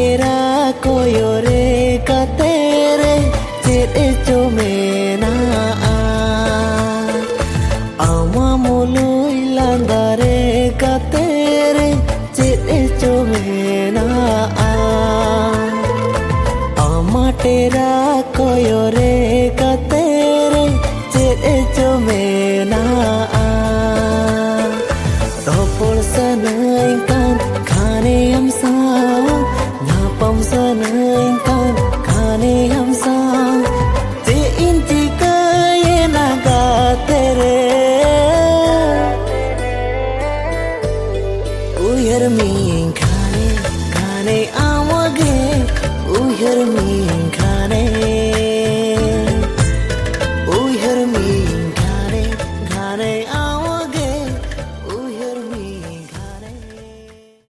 तेरा कोयो रे का तेरे चेरे चो मेना आमा मुलुई लांदारे का तेरे चेरे चो मेना आमा तेरा कोयो रे का तेरे चेरे चो मेना रोपड़ सनाई कान खाने हम सांग नापम सनाई कान खाने हम सांग ते इंची का ये नागा तेरे उयर मी खाने खाने आवागे उयर मी